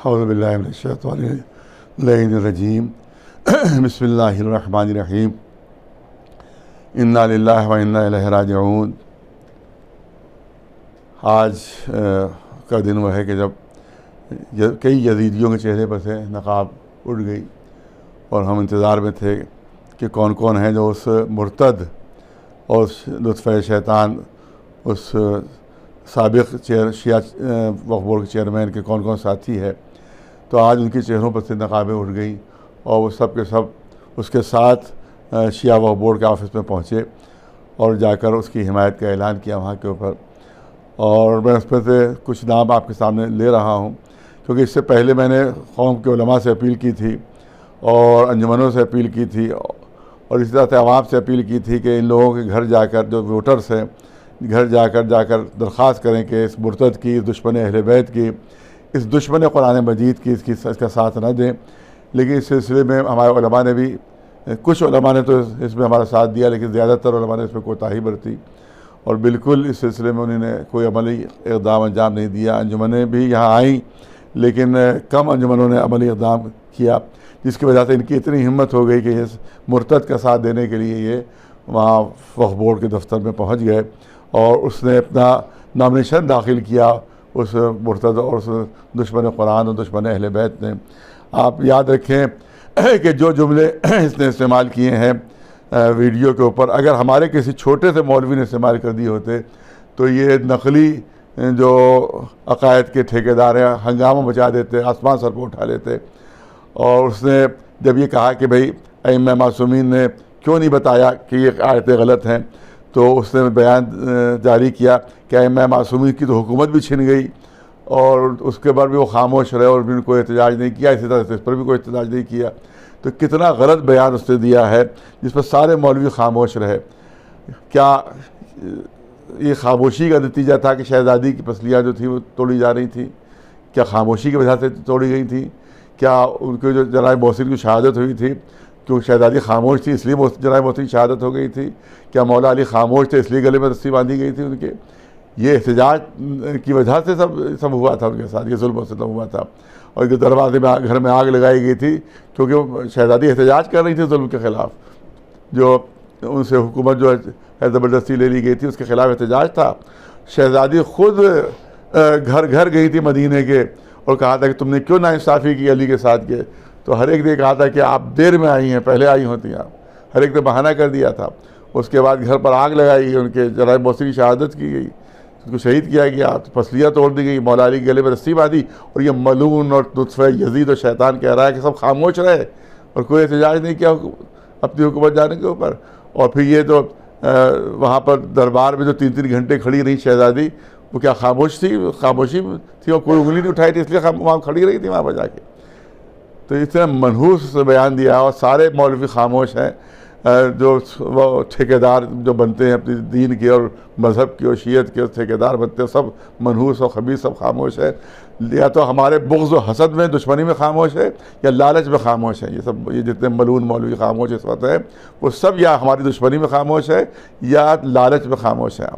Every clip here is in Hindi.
औज़ु बिल्लाहि मिनश्शैतानिर्रजीम बिस्मिल्लाहिर्रहमानिर्रहीम इन्ना लिल्लाहि व इन्ना इलैहि राजिऊन। आज का दिन वह है कि जब कई यजीदियों के चेहरे पर से नकाब उड़ गई और हम इंतज़ार में थे कि कौन कौन हैं जो उस मुर्तद और लुत्फ़े शैतान उस साबिक़ शिया वक्फ़ बोर्ड के चेयरमैन के कौन कौन साथी है। तो आज उनके चेहरों पर से नकाबें उड़ गई और वो सब के सब उसके साथ शिया वक्फ़ बोर्ड के ऑफ़िस में पहुँचे और जाकर उसकी हिमायत का ऐलान किया वहाँ के ऊपर। और मैं उसमें से कुछ नाम आपके सामने ले रहा हूँ, क्योंकि इससे पहले मैंने कौम के उलमा से अपील की थी और अंजुमनों से अपील की थी और इसी तरह से आवाम से अपील की थी कि इन लोगों के घर जाकर, जो वोटर्स हैं, घर जाकर दरख्वास्त करें कि इस मुर्तद की, इस दुश्मन अहले बैत की, इस दुश्मन कुरान मजीद की इसका साथ न दें। लेकिन इस सिलसिले में हमारे उलमा ने भी, कुछ उलमा ने तो इसमें हमारा साथ दिया, लेकिन ज़्यादातर उलमा ने इसमें कोताही बरती और बिल्कुल इस सिलसिले में उन्होंने कोई अमली इक़दाम अंजाम नहीं दिया। अंजुमनें भी यहाँ आईं, लेकिन कम अंजुमनों ने अमली इक़दाम किया, जिसकी वजह से इनकी इतनी हिम्मत हो गई कि इस मुर्तद का साथ देने के लिए ये वहाँ वक्फ़ बोर्ड के दफ्तर में पहुँच गए और उसने अपना नॉमिनेशन दाखिल किया उस मुर्तद और उस दुश्मन कुरान और दुश्मन अहले बैत ने। आप याद रखें कि जो जुमले इसने इस्तेमाल किए हैं वीडियो के ऊपर, अगर हमारे किसी छोटे से मौलवी ने इस्तेमाल कर दिए होते तो ये नकली जो अकायद के ठेकेदार हैं हंगामा मचा देते, आसमान सर पर उठा लेते। और उसने जब ये कहा कि भाई अइम्मा मासूमीन ने क्यों नहीं बताया कि ये आयतें गलत हैं, तो उसने बयान जारी किया कि अइम्मा मासूमीन की तो हुकूमत भी छिन गई और उसके बाद भी वो खामोश रहे और भी कोई एहतजाज नहीं किया, इसी तरह से इस पर भी कोई एहतजाज नहीं किया। तो कितना गलत बयान उसने दिया है जिस पर सारे मौलवी खामोश रहे। क्या ये खामोशी का नतीजा था कि शहज़ादी की पसलियाँ जो थी वो तोड़ी जा रही थी? क्या खामोशी की वजह से तोड़ी गई थी? क्या उनकी जो जनाब मोहसिन की शहादत हुई थी, क्योंकि शहज़ादी खामोश थी इसलिए जनाब मोहसिन की शहादत हो गई थी? क्या मौला अली खामोश थे इसलिए गले में रस्सी बांधी गई थी उनके? ये एहतजाज की वजह से सब हुआ था उनके साथ, ये जुल्म और सितम हुआ था। और इनके दरवाजे में घर में आग लगाई गई थी क्योंकि शहज़ादी एहतजाज कर रही थी जुल्म के ख़िलाफ़। जो उनसे हुकूमत जो है ज़बरदस्ती ले ली गई थी उसके ख़िलाफ़ एहतजाज था। शहज़ादी ख़ुद घर घर गई थी मदीने के और कहा था कि तुमने क्यों नाइंसाफ़ी की अली के साथ के। तो हर एक ने कहा था कि आप देर में आई हैं, पहले आई होती आप। हर एक ने बहाना कर दिया था। उसके बाद घर पर आग लगाई गई, उनके जनाब मोहसिन की शहादत की गई, उसको शहीद किया गया, तो फसलियाँ तोड़ दी गई, मौला अली के गले में रस्सी बांधी। और ये मलून और लुत्फ़े यजीद और शैतान कह रहा है कि सब खामोश रहे और कोई एहतजाज नहीं किया अपनी हुकूमत जाने के ऊपर। और फिर ये तो वहाँ पर दरबार में जो 3-3 घंटे खड़ी रही शहज़ादी, वो क्या खामोश थी? खामोशी थी और कोई उंगली नहीं उठाई थी, इसलिए वहाँ खड़ी रही थी वहाँ पर जाके। तो इतना मनहूस बयान दिया और सारे मौलवी खामोश हैं। जो वो ठेकेदार जो बनते हैं अपनी दीन के और मज़हब के और शीयत के ठेकेदार बनते हैं, सब मनहूस और खबीस, सब खामोश है। या तो हमारे बुग़्ज़ और हसद में, दुश्मनी में खामोश है, या लालच में खामोश है। ये जितने मलून मौलवी खामोश इस वक्त है, वो सब या हमारी दुश्मनी में खामोश है या लालच में खामोश है।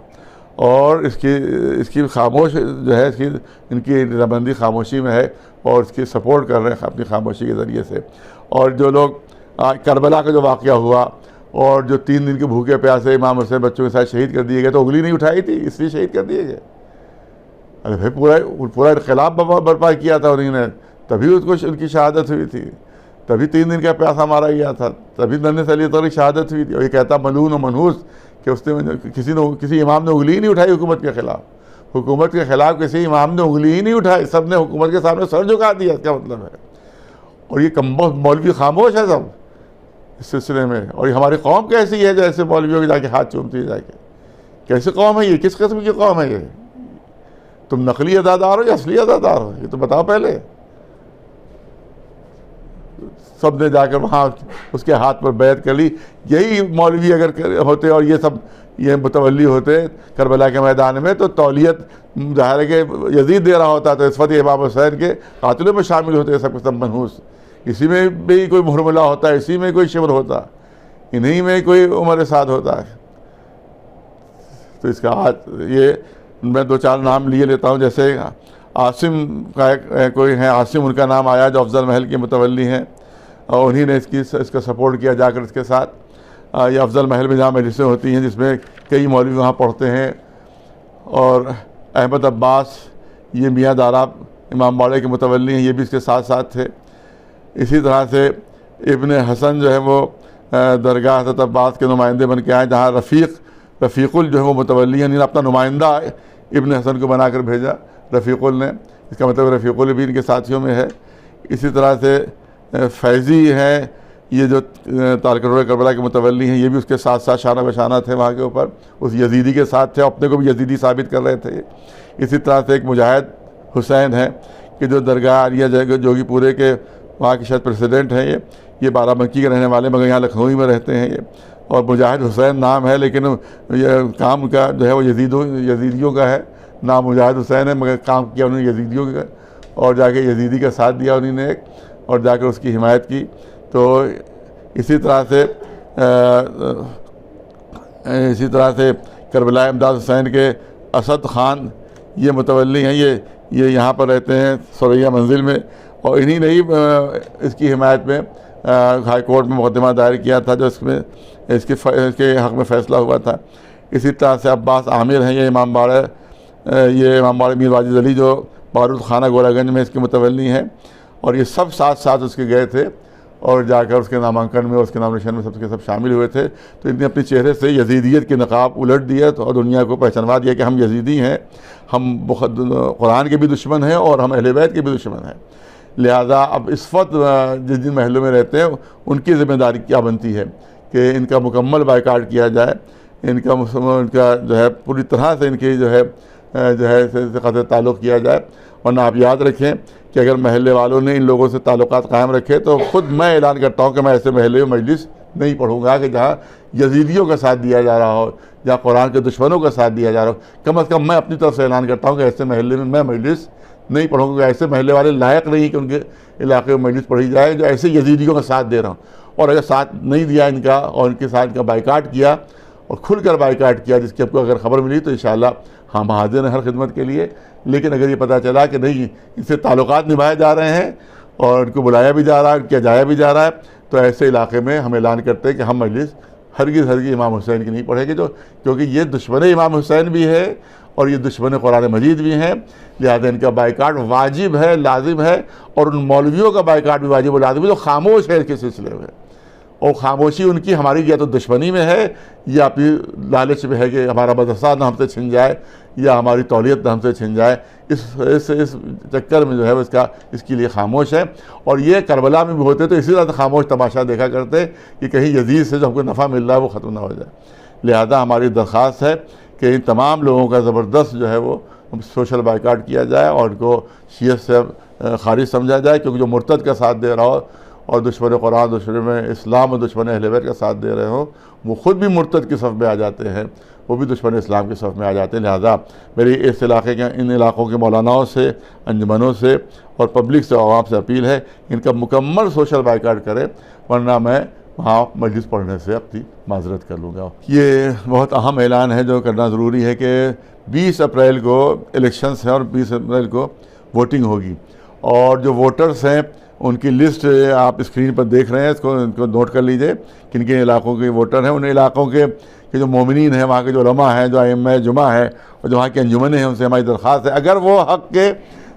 और इसकी खामोश जो है, इनकी रजामंदी खामोशी में है और इसकी सपोर्ट कर रहे हैं अपनी खामोशी के ज़रिए से। और जो लोग करबला का जो वाक़या हुआ और जो 3 दिन के भूखे प्यासे इमाम हुसैन बच्चों के साथ शहीद कर दिए गए, तो उंगली नहीं उठाई थी इसलिए शहीद कर दिए गए। अरे भाई पूरा इनक़िलाब बर्पा किया था उन्होंने, तभी उसको उनकी शहादत हुई थी, तभी 3 दिन का प्यासा मारा गया था, तभी नन्हे से अली तक की शहादत हुई थी। और ये कहता मलून और मनहूस कि उसने किसी इमाम ने उंगली ही नहीं उठाई हुकूमत के ख़िलाफ़। हुकूमत के ख़िलाफ़ किसी इमाम ने उंगली ही नहीं उठाई, सब ने हुकूमत के सामने सर झुका दिया। क्या मतलब है? और ये कमबख्त मौलवी खामोश है सब इस सिलसिले में। और ये हमारी कौम कैसी है जो ऐसे मौलवियों के जाके हाथ चूमती है जाके? कैसी कौम है ये? किस किस्म की कौम है ये? तुम नकली अदादार हो या असली अदादार हो, ये तो बताओ पहले। सब ने जाकर वहाँ उसके हाथ पर बैत कर ली। यही मौलवी अगर होते और ये मुतवल्ली होते करबला के मैदान में, तो तौलियत ज़ाहिर है कि यजीद दे रहा होता, तो इस वक्त इमाम हुसैन के कातिलों में शामिल होते सब सब मनहूस। इसी में भी कोई मुहरमला होता है, इसी में कोई शिवर होता, इन्हीं में कोई उमर साद होता है। तो इसका आज ये मैं 2-4 नाम लिए लेता हूँ। जैसे आसिम का कोई है, आसिम उनका नाम आया जो अफजल महल के मुतवल्ली हैं, और उन्हीं ने इसका सपोर्ट किया जाकर इसके साथ। ये अफजल महल में जहाँ मजलिसें होती हैं जिसमें कई मौलवी वहाँ पढ़ते हैं। और अहमद अब्बास ये मियाँ दारा इमाम बाड़े के मुतवल्ली हैं, ये भी इसके साथ साथ थे। इसी तरह से इब्न हसन जो है वो दरगाह हज़रत अब्बास के नुमाइंदे बन के आए, जहाँ रफ़ीकुल जो है वो मुतवल्ली हैं, इन्होंने अपना नुमाइंदा इब्न हसन को बनाकर भेजा रफ़ीकुल ने, इसका मतलब रफ़ीकुल भी इनके साथियों में है। इसी तरह से फैज़ी हैं, ये जो तारकरोड़ करबला के मुतवल्ली हैं, ये भी उसके साथ साथ शाना बशाना थे वहाँ के ऊपर, उस यजीदी के साथ थे, अपने को भी यजीदी साबित कर रहे थे। इसी तरह से एक मुजाहिद हुसैन है कि जो दरगाह आलिया जोगीपुरे के वहाँ के शायद प्रेसिडेंट हैं, ये बाराबंकी के रहने वाले मगर यहाँ लखनऊ में रहते हैं ये, और मुजाहिद हुसैन नाम है, लेकिन ये काम का जो है वो यजीदियों का है। नाम मुजाहिद हुसैन है मगर काम किया उन्होंने यजीदियों का, और जाके यजीदी का साथ दिया उन्होंने एक, और जाकर उसकी हिमायत की। तो इसी तरह से करबला इमदाद हुसैन के असद ख़ान ये मुतवल्ली हैं, ये यहाँ पर रहते हैं सरैया मंजिल में, और इन्हीं ने ही इसकी हिमायत में हाई कोर्ट में मुकदमा दायर किया था जो इसके हक़ में फ़ैसला हुआ था। इसी तरह से अब्बास आमिर हैं, ये इमाम बाड़े मीर वाजिद अली जो बारूद खाना गोरागंज में इसके मुतवल्ली हैं, और ये सब साथ साथ उसके गए थे और जाकर उसके नामांकन में, उसके नॉमिनेशन में सब शामिल हुए थे। तो इनने अपने चेहरे से यजीदियत के नकाब उलट दिया और दुनिया को पहचानवा दिया कि हम यजीदी हैं, हम बहुत कुरान के भी दुश्मन हैं और हम अहले बैत के भी दुश्मन हैं। लिहाजा अब इस वक्त जिस जिन महलों में रहते हैं उनकी ज़िम्मेदारी क्या बनती है कि इनका मुकम्मल बायकाट किया जाए, इनका जो है पूरी तरह से इनकी जो है क़त्ल ताल्लुक़ किया जाए। वरना आप याद रखें कि अगर महल्ले वालों ने इन लोगों से ताल्लुकात कायम रखे तो ख़ुद मैं ऐलान करता हूँ कि मैं ऐसे महल्ले में मजलिस नहीं पढ़ूँगा कि जहाँ यजीदियों का साथ दिया जा रहा हो, जहाँ कुरान के दुश्मनों का साथ दिया जा रहा हो। कम अज़ कम मैं अपनी तरफ से ऐलान करता हूँ कि ऐसे महल्ले में मैं मजलिस नहीं पढ़ूँगा। ऐसे महल्ले वाले लायक नहीं कि उनके इलाके में मजलिस पढ़ी जाए जो ऐसे यजीदियों का साथ दे रहा हूँ। और अगर साथ नहीं दिया इनका और इनके साथ इनका बाइकाट किया और खुलकर बाइकाट किया, जिसकी आपको अगर ख़बर मिली तो इंशाअल्लाह हम हाजिर हैं हर खिदमत के लिए। लेकिन अगर ये पता चला कि नहीं इनसे ताल्लुकात निभाए जा रहे हैं और इनको बुलाया भी जा रहा है, किया जाया भी जा रहा है, तो ऐसे इलाके में हम ऐलान करते हैं कि हम मजलिस हरगिज़ इमाम हुसैन की नहीं पढ़ेंगे, क्योंकि ये दुश्मन इमाम हुसैन भी है और ये दुश्मन कुरान मजीद भी हैं। लिहाजा इनका बाइकाट वाजिब है, लाजिम है, और उन मौलवियों का बाइकाट भी वाजिब और लाजिम है जो खामोश है इसके सिलसिले में। और खामोशी उनकी हमारी या तो दुश्मनी में है या अपनी लालच में है कि हमारा मदरसा न हमसे छिन जाए या हमारी तौलियत न हमसे छिन जाए। इस चक्कर में जो है इसके लिए खामोश है। और ये करबला में भी होते तो इसी तरह खामोश तमाशा देखा करते कि कहीं यजीद से जो हमको नफ़ा मिल रहा है वो ख़त्म ना हो जाए। लिहाजा हमारी दरख्वास्त है कि इन तमाम लोगों का ज़बरदस्त जो है वो सोशल बाइकाट किया जाए और उनको शीयत से खारिज समझा जाए, क्योंकि जो मुर्तद का साथ दे रहा हो और दुश्मन कुरान, दुश्मन इस्लाम और दुश्मन अहले बैत का साथ दे रहे हो, वो ख़ुद भी मुर्तद की सफ़ में आ जाते हैं, वो भी दुश्मन इस्लाम की सफ़ में आ जाते हैं। लिहाजा मेरी इस इलाके के इन इलाक़ों के मौलानाओं से, अंजुमनों से और पब्लिक से, आवाम से अपील है इनका मुकम्मल सोशल बाइकाट करें, वरना मैं वहाँ मजलिस पढ़ने से अपनी माजरत कर लूँगा। ये बहुत अहम ऐलान है जो करना ज़रूरी है कि 20 अप्रैल को इलेक्शंस हैं और 20 अप्रैल को वोटिंग होगी, और जो वोटर्स हैं उनकी लिस्ट आप स्क्रीन पर देख रहे हैं, इनको नोट कर लीजिए किन किन इलाक़ों के वोटर हैं। उन इलाक़ों के जो मोमिनीन हैं, वहाँ के जो उलमा हैं, जो आइम्मा जुमा है और जो वहाँ के अंजुमन हैं, उनसे हमारी दरख्वास्त है अगर वो हक़ के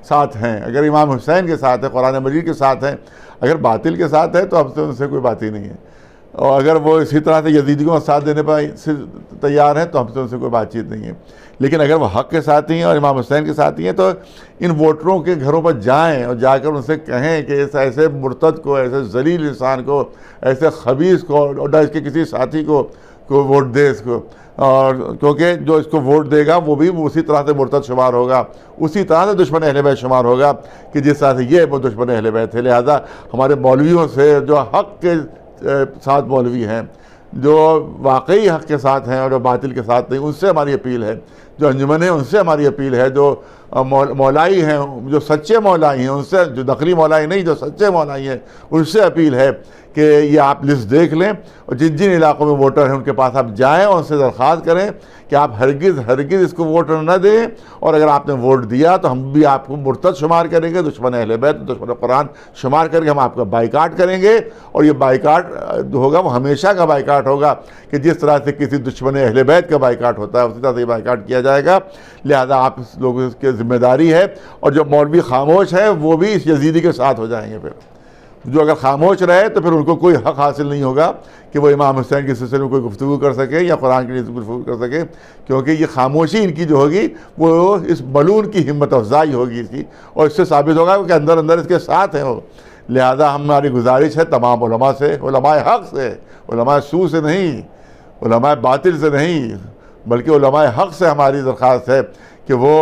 साथ हैं, अगर इमाम हुसैन के साथ है, कुरान मजीद के साथ हैं, अगर बातिल के साथ है तो हमसे उनसे कोई बात ही नहीं है। और अगर वो इसी तरह से यजीदियों का साथ देने पर तैयार हैं तो हमसे उनसे कोई बातचीत नहीं है। लेकिन अगर वो हक़ के साथ ही हैं और इमाम हुसैन के साथ ही हैं तो इन वोटरों के घरों पर जाएं और जाकर उनसे कहें कि इस ऐसे मुर्तद को, ऐसे जलील इंसान को, ऐसे खबीस को और इसके किसी साथी को वोट दे इसको। और क्योंकि जो इसको वोट देगा वो भी उसी तरह से मुर्तद शुमार होगा, उसी तरह से दुश्मन अहले बैत शुमार होगा कि जिस तरह से ये वो दुश्मन अहले बैत है। लिहाजा हमारे मौलवियों से जो हक़ के साथ मौलवी हैं, जो वाकई हक़ के साथ हैं और जो बातिल के साथ नहीं, उनसे हमारी अपील है। जो अंजुमन है उनसे हमारी अपील है, जो मौलाई हैं, जो सच्चे मौलाई हैं उनसे, जो नकली मौलाई नहीं, जो सच्चे मौलाई हैं उनसे अपील है कि ये आप लिस्ट देख लें और जिन जिन इलाकों में वोटर हैं उनके पास आप जाएं और उनसे दरख्वास्त करें कि आप हरगिज़ इसको वोटर न दें, और अगर आपने वोट दिया तो हम भी आपको मुर्तद शुमार करेंगे, दुश्मन अहले बैत, दुश्मन कुरान शुमार करके हम आपका बाइकाट करेंगे। और ये बाइकाट जो होगा वो हमेशा का बाइकाट होगा कि जिस तरह से किसी दुश्मन अहले बैत का बाइकाट होता है उसी तरह से ये बाइकाट किया जाएगा। लिहाजा आप लोगों की जिम्मेदारी है, और जो मौलवी खामोश है वो भी इस यजीदी के साथ हो जाएंगे। फिर जो अगर खामोश रहे तो फिर उनको कोई हक़ हासिल नहीं होगा कि वो इमाम हुसैन के सिलसिले में कोई गुफ्तगू कर सके या कुरान के लिए गुफ्तगू कर सके, क्योंकि ये खामोशी इनकी जो होगी वो इस मलून की हिम्मत अफजाई होगी इसकी, और इससे साबित होगा कि अंदर अंदर इसके साथ हैं वो। लिहाजा हमारी गुजारिश है तमाम उलमा से, उलमाए हक़ से, उलमाए सू से नहीं, उलमाए बातिल से नहीं, बल्कि उलमाए हक़ से हमारी दरख्वास्त है कि वो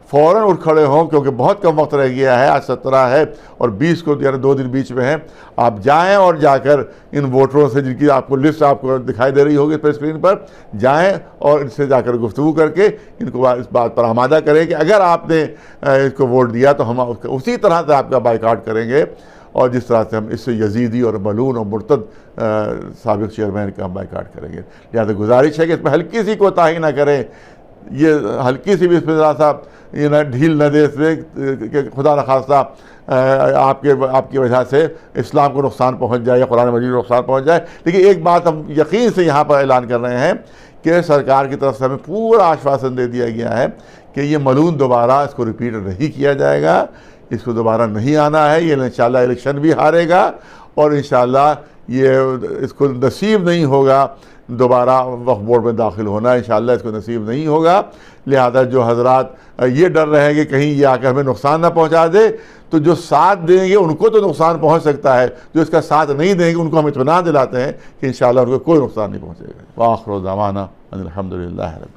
फ़ौरन उठ खड़े हों, क्योंकि बहुत कम वक्त रह गया है। आज 17 है और 20 को, यानी 2 दिन बीच में है। आप जाएं और जाकर इन वोटरों से, जिनकी आपको लिस्ट आपको दिखाई दे रही होगी इस स्क्रीन पर, जाएं और इनसे जाकर गुफ्तगू करके इनको इस बात पर आमादा करें कि अगर आपने इसको वोट दिया तो हम उसी तरह से आपका बाइकाट करेंगे, और जिस तरह से हम इससे यजीदी और मलून और मुर्तद साबिक़ चेयरमैन का हम बाइकाट करेंगे। लिहाजा गुजारिश है कि इसमें हल्की सी कोताही ना करें, ये हल्की सी भी इसमें ज़रा सा ये ना ढील न दे कि खुदा न खास्ता आपकी वजह से इस्लाम को नुकसान पहुंच जाए या कुरान मजीद को नुकसान पहुंच जाए। लेकिन एक बात हम यकीन से यहाँ पर ऐलान कर रहे हैं कि सरकार की तरफ से हमें पूरा आश्वासन दे दिया गया है कि ये मलून दोबारा इसको रिपीट नहीं किया जाएगा, इसको दोबारा नहीं आना है। ये इंशाअल्लाह इलेक्शन भी हारेगा और इंशाअल्लाह ये इसको नसीब नहीं होगा दोबारा वक्फ बोर्ड में दाखिल होना, इंशाअल्लाह इसको नसीब नहीं होगा। लिहाजा जो हजरात ये डर रहे हैं कि कहीं ये आकर हमें नुकसान ना पहुंचा दे, तो जो साथ देंगे उनको तो नुकसान पहुंच सकता है, जो इसका साथ नहीं देंगे उनको हम इत्मीनान दिलाते हैं कि इंशाअल्लाह उनको कोई नुकसान नहीं पहुंचेगा। व आखिर दावाना अनिल हम्दुलिल्लाहि रब्बिल आलमीन।